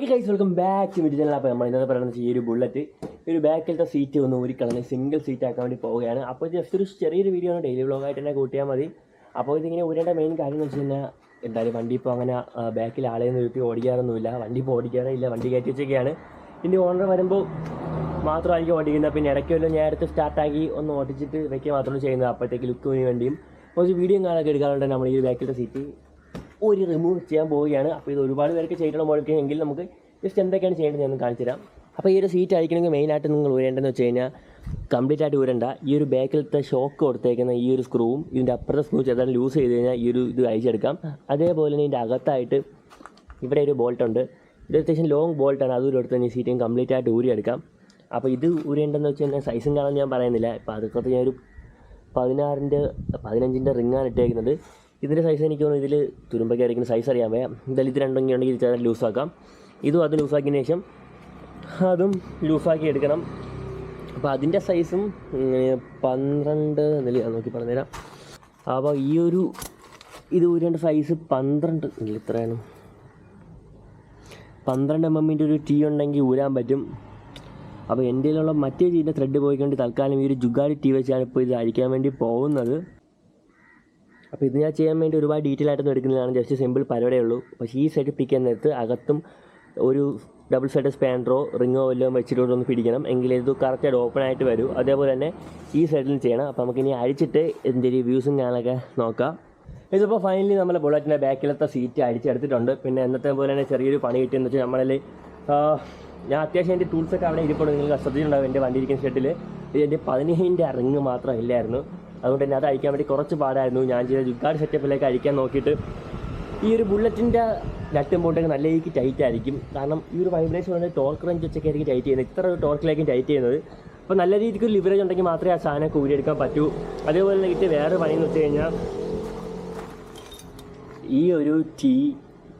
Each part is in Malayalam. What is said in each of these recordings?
Okay guys, welcome back to video channel. അപ്പോൾ നമ്മൾ ഇന്നത്തെ പറയുന്നത് ഈ ഒരു ബുള്ളറ്റ് ഒരു ബാക്കിലത്തെ സീറ്റ് ഒന്ന് ഊരിക്കളഞ്ഞ് സിംഗിൾ സീറ്റ് ആക്കാൻ വേണ്ടി പോവുകയാണ്. അപ്പോൾ ജസ്റ്റ് ഒരു ചെറിയൊരു വീഡിയോ ആണ്, ഡെയിലി വ്ളോഗായിട്ട് തന്നെ കൂട്ടിയാൽ മതി. അപ്പോൾ ഇതിങ്ങനെ ഊരേണ്ട മെയിൻ കാര്യം എന്ന് വെച്ച് കഴിഞ്ഞാൽ എന്തായാലും വണ്ടി ഇപ്പോൾ അങ്ങനെ ബാക്കിൽ ആളെയൊന്നും നിർത്തി ഓടിക്കാറൊന്നുമില്ല. വണ്ടി ഇപ്പോൾ ഓടിക്കാറേ ഇല്ല, വണ്ടി കയറ്റി വെച്ചൊക്കെയാണ്. ഇതിൻ്റെ ഓണർ വരുമ്പോൾ മാത്രമായിരിക്കും ഓടിക്കുന്നത്. പിന്നെ ഇടയ്ക്കല്ലോ ഞാൻ അടുത്ത് സ്റ്റാർട്ടാക്കി ഒന്ന് ഓടിച്ചിട്ട് വെക്കുക മാത്രമേ ചെയ്യുന്നത്. അപ്പോഴത്തേക്ക് ലുക്കിന് വേണ്ടിയും കുറച്ച് വീഡിയോ കാണാനൊക്കെ എടുക്കാറുണ്ട്. നമ്മൾ ഈ ബാക്കിലത്തെ സീറ്റ് ഒരു റിമൂവ് ചെയ്യാൻ പോവുകയാണ്. അപ്പോൾ ഇത് ഒരുപാട് പേർക്ക് ചെയ്തിട്ടുള്ള മോഡിഫിക്കേഷൻ എങ്കിൽ നമുക്ക് ജസ്റ്റ് എന്തൊക്കെയാണ് ചെയ്യേണ്ടത് ഞാൻ കാണിച്ചു തരാം. അപ്പോൾ ഈ ഒരു സീറ്റ് അഴിക്കണമെങ്കിൽ മെയിനായിട്ട് നിങ്ങൾ ഊരേണ്ടതെന്ന് വെച്ച് കഴിഞ്ഞാൽ കംപ്ലീറ്റ് ആയിട്ട് ഊരണ്ട. ഈ ഒരു ബാക്കിലത്തെ ഷോക്ക് കൊടുത്തേക്കുന്ന ഈ ഒരു സ്ക്രൂവും ഇതിൻ്റെ അപ്പുറത്തെ സ്ക്രൂ ചെറുതായിട്ട് ലൂസ് ചെയ്ത് കഴിഞ്ഞാൽ ഈ ഒരു ഇത് അഴിച്ചെടുക്കാം. അതേപോലെ തന്നെ ഇതിൻ്റെ അകത്തായിട്ട് ഇവിടെ ഒരു ബോൾട്ടുണ്ട്. ഇത് അത്യാവശ്യം ലോങ് ബോൾട്ടാണ്, അതും എടുത്ത് തന്നെ ഈ സീറ്റും കംപ്ലീറ്റ് ആയിട്ട് ഊരിയെടുക്കാം. അപ്പോൾ ഇത് ഊരേണ്ടതെന്ന് വെച്ച് കഴിഞ്ഞാൽ സൈസും കാണാൻ ഞാൻ പറയുന്നില്ല. ഇപ്പോൾ അതൊക്കെ ഞാനൊരു 15 റിങ്ങാണ് ഇട്ടേക്കുന്നത്. ഇതിൻ്റെ സൈസ് എനിക്ക് തോന്നുന്നു ഇതിൽ തുരുമ്പൊക്കെ ആയിരിക്കുന്ന സൈസ് അറിയാൻ വയ്യ. എന്തായാലും ഇത് രണ്ടെങ്കിൽ ഉണ്ടെങ്കിൽ ഇത് ചേർത്ത് ലൂസാക്കാം. ഇതും അത് ലൂസാക്കിയതിന് ശേഷം അതും ലൂസാക്കി എടുക്കണം. അപ്പോൾ അതിൻ്റെ സൈസും 12 എന്നല്ലേ നോക്കി പറഞ്ഞുതരാം. അപ്പോൾ ഈ ഒരു ഇത് ഊരേണ്ട സൈസ് 12 ഇത്രയാണ്. 12 mm ഒരു ടീ ഉണ്ടെങ്കിൽ ഊരാൻ പറ്റും. അപ്പോൾ എൻ്റെ കയ്യിലുള്ള മറ്റേ ടീൻ്റെ ത്രെഡ് പോയിക്കൊണ്ട് തൽക്കാലം ഈ ഒരു ജുഗാഡി ടീ വെച്ചാണ് ഇപ്പോൾ ഇത് അഴിക്കാൻ വേണ്ടി പോകുന്നത്. അപ്പോൾ ഇത് ഞാൻ ചെയ്യാൻ വേണ്ടി ഒരുപാട് ഡീറ്റെയിൽ ആയിട്ടൊന്നും എടുക്കുന്നതാണ്, ജസ്റ്റ് സിമ്പിൾ പരിപാടിയേ ഉള്ളൂ. പക്ഷേ ഈ സൈഡ് പിടിക്കാൻ നേരത്ത് അകത്തും ഒരു ഡബിൾ സൈഡ് സ്പാൻഡറോ റിങ്ങോ വല്ലതും വെച്ചിട്ടൊന്ന് പിടിക്കണം, എങ്കിലേ ഇത് കറക്റ്റായിട്ട് ഓപ്പൺ ആയിട്ട് വരും. അതേപോലെ തന്നെ ഈ സൈഡിലും ചെയ്യണം. അപ്പോൾ നമുക്കിനി അഴിച്ചിട്ട് ഇതിൻ്റെ റിവ്യൂസും ഞാനൊക്കെ നോക്കാം. ഇതിപ്പോൾ ഫൈനലി നമ്മളെ ബുള്ളറ്റിൻ്റെ ബാക്കിലത്തെ സീറ്റ് അടിച്ചെടുത്തിട്ടുണ്ട്. പിന്നെ എന്നത്തെ പോലെ തന്നെ ചെറിയൊരു പണി കിട്ടിയെന്ന് വെച്ചാൽ നമ്മളിൽ ഞാൻ അത്യാവശ്യം എൻ്റെ ടൂൾസൊക്കെ അവിടെ ഇരിപ്പുണ്ട്. നിങ്ങൾ ശ്രദ്ധിച്ചിട്ടുണ്ടാവും എൻ്റെ വണ്ടി ഇരിക്കുന്ന ഷെഡിൽ എൻ്റെ 15 റിങ് മാത്രം ഇല്ലായിരുന്നു. അതുകൊണ്ട് തന്നെ അത് അഴിക്കാൻ വേണ്ടി കുറച്ച് പാടായിരുന്നു. ഞാൻ ചെയ്ത ജുഗാഡ് സെറ്റപ്പിലേക്ക് അഴിക്കാൻ നോക്കിയിട്ട് ഈ ഒരു ബുള്ളറ്റിൻ്റെ നട്ടും ബോൾട്ടൊക്കെ നല്ല രീതിക്ക് ടൈറ്റ് ആയിരിക്കും. കാരണം ഈ ഒരു വൈബ്രേഷൻ കൊണ്ട് ടോർക്ക് റേഞ്ച് വെച്ചൊക്കെ ആയിരിക്കും ടൈറ്റ് ചെയ്യുന്നത്, ഇത്ര ഒരു ടോർക്കിലായിരിക്കും ടൈറ്റ് ചെയ്യുന്നത്. അപ്പോൾ നല്ല രീതിക്ക് ഒരു ലിവറേജ് ഉണ്ടെങ്കിൽ മാത്രമേ ആ സാധനം ഊരിയെടുക്കാൻ പറ്റൂ. അതേപോലെ തന്നെ കിട്ടിയ വേറെ പണിയെന്ന് വെച്ച് കഴിഞ്ഞാൽ ഈ ഒരു ടീ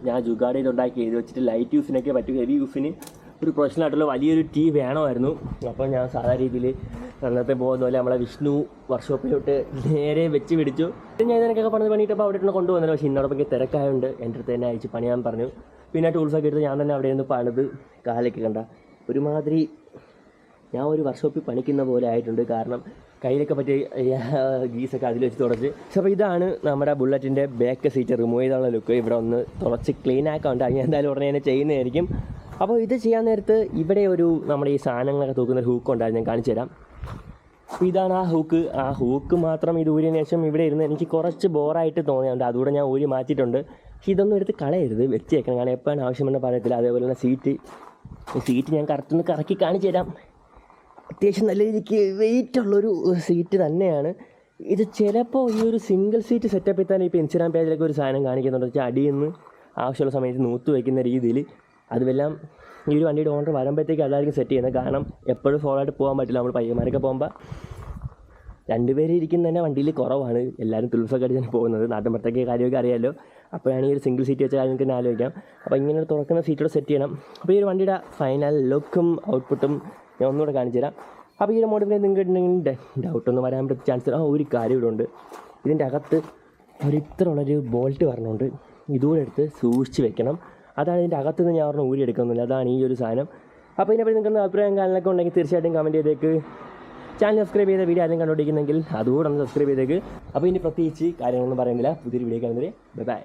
ഞാൻ ജുഗാഡിൽ ഉണ്ടാക്കി എഴുതി വെച്ചിട്ട് ലൈറ്റ് യൂസിനൊക്കെ പറ്റും. ഹെവി യൂസിന് ഒരു പ്രൊഫഷണലായിട്ടുള്ള വലിയൊരു ടീ വേണമായിരുന്നു. അപ്പോൾ ഞാൻ സാധാരണ രീതിയിൽ അന്നത്തെ പോകുന്ന പോലെ നമ്മളെ വിഷ്ണു വർക്ക്ഷോപ്പിലോട്ട് നേരെ വെച്ച് പിടിച്ചു. ഞാൻ ഇതിനൊക്കെ പണിയിട്ടപ്പോൾ അവിടെ നിന്ന് കൊണ്ടുവന്നത്. പക്ഷേ ഇന്നോടൊപ്പം തിരക്കായതുകൊണ്ട് എൻ്റെ അടുത്ത് തന്നെ അയച്ച് പണിയാൻ പറഞ്ഞു. പിന്നെ ടൂൾസൊക്കെ എടുത്ത് ഞാൻ തന്നെ അവിടെ നിന്ന് പണിത് കാലൊക്കെ കണ്ട ഒരുമാതിരി ഞാൻ ഒരു വർക്ക്ഷോപ്പിൽ പണിക്കുന്ന പോലെ ആയിട്ടുണ്ട്. കാരണം കയ്യിലൊക്കെ പറ്റിയ ഗീസൊക്കെ അതിൽ വെച്ച് തുടച്ച്. അപ്പോൾ ഇതാണ് നമ്മുടെ ബുള്ളറ്റിൻ്റെ ബാക്ക് സീറ്റ് റിമൂവ് ചെയ്തുള്ള ലുക്ക്. ഇവിടെ ഒന്ന് തുടച്ച് ക്ലീൻ ആക്കാറുണ്ട്. അത് ഞാൻ എന്തായാലും ഉടനെ തന്നെ ചെയ്യുന്നതായിരിക്കും. അപ്പോൾ ഇത് ചെയ്യാൻ നേരത്ത് ഇവിടെ ഒരു നമ്മുടെ ഈ സാധനങ്ങളൊക്കെ തൂക്കുന്ന ഒരു ഹൂക്ക് ഉണ്ടായിരുന്നു, ഞാൻ കാണിച്ചു തരാം. അപ്പോൾ ഇതാണ് ആ ഹൂക്ക് മാത്രം ഇത് ഊരിയതിന് ശേഷം ഇവിടെ ഇരുന്ന് എനിക്ക് കുറച്ച് ബോറായിട്ട് തോന്നിയുണ്ട്. അതുകൂടെ ഞാൻ ഊരി മാറ്റിയിട്ടുണ്ട്. പക്ഷേ ഇതൊന്നും എടുത്ത് കളയരുത്, വെച്ച് വെക്കണം. കാരണം എപ്പോഴാണ് ആവശ്യമെന്ന് പറയത്തില്ല. അതേപോലെ തന്നെ സീറ്റ് ഞാൻ കറക്റ്റൊന്ന് കറക്കി കാണിച്ചു തരാം. അത്യാവശ്യം നല്ല രീതിക്ക് വെയിറ്റുള്ളൊരു സീറ്റ് തന്നെയാണ് ഇത്. ചിലപ്പോൾ ഈ ഒരു സിംഗിൾ സീറ്റ് സെറ്റപ്പിൽ തന്നെ ഇപ്പോൾ ഇൻസ്റ്റാഗ്രാം പേജിലൊക്കെ ഒരു സാധനം കാണിക്കുന്നുണ്ട് വെച്ചാൽ അടിയിൽ നിന്ന് ആവശ്യമുള്ള സമയത്ത് നൂത്ത് വയ്ക്കുന്ന രീതിയിൽ. അതുമെല്ലാം ഈ ഒരു വണ്ടിയുടെ ഓണർ വരുമ്പോഴത്തേക്ക് അതായിരിക്കും സെറ്റ് ചെയ്യുന്നത്. കാരണം എപ്പോഴും ഫോളോ ആയിട്ട് പോകാൻ പറ്റില്ല. നമ്മൾ പയ്യന്മാരൊക്കെ പോകുമ്പോൾ 2 പേര് ഇരിക്കുന്ന തന്നെ വണ്ടിയിൽ കുറവാണ്. എല്ലാവരും തുൾസൊക്കെ അടിച്ചാണ് പോകുന്നത്. നാട്ടിൻപുറത്തേക്ക് കാര്യമൊക്കെ അറിയാമല്ലോ. അപ്പോഴാണ് ഈ ഒരു സിംഗിൾ സീറ്റ് വെച്ച കാര്യം നിങ്ങൾക്ക് ആലോചിക്കാം. അപ്പോൾ ഇങ്ങനെ തുറക്കുന്ന സീറ്റോടെ സെറ്റ് ചെയ്യണം. അപ്പോൾ ഈ ഒരു വണ്ടിയുടെ ഫൈനൽ ലുക്കും ഔട്ട്പുട്ടും ഞാൻ ഒന്നുകൂടെ കാണിച്ചു തരാം. അപ്പോൾ ഈ ഒരു മോഡിഫിക്കേഷൻ നിങ്ങൾക്ക് ഉണ്ടെങ്കിൽ ഡൗട്ടൊന്നും വരാൻ പറ്റിയ ചാൻസ് ഒരു കാര്യം ഇവിടെ ഉണ്ട്. ഇതിൻ്റെ അകത്ത് ഇത്ര ഉള്ളൊരു ബോൾട്ട് പറഞ്ഞുകൊണ്ട് ഇതുകൂടെ എടുത്ത് സൂക്ഷിച്ച് വെക്കണം. അതാണ് ഇതിൻ്റെ അകത്ത് നിന്ന് ഞാൻ ഊരി എടുക്കുന്നില്ല. അതാണ് ഈ ഒരു സാധനം. അപ്പോൾ ഇതിനെപ്പറ്റി നിങ്ങൾക്ക് അഭിപ്രായം കാര്യങ്ങളൊക്കെ ഉണ്ടെങ്കിൽ തീർച്ചയായിട്ടും കമൻറ്റ് ചെയ്തേക്ക്. ചാനൽ സബ്സ്ക്രൈബ് ചെയ്ത വീഡിയോ ആദ്യം കണ്ടുപിടിക്കുന്നെങ്കിൽ അതുകൂടെ ഒന്ന് സബ്സ്ക്രൈബ് ചെയ്തേക്ക്. അപ്പോൾ ഇനി പ്രത്യേകിച്ച് കാര്യങ്ങളൊന്നും പറയുന്നില്ല. പുതിയൊരു വീഡിയോ കാണുന്നവരെ ബൈ.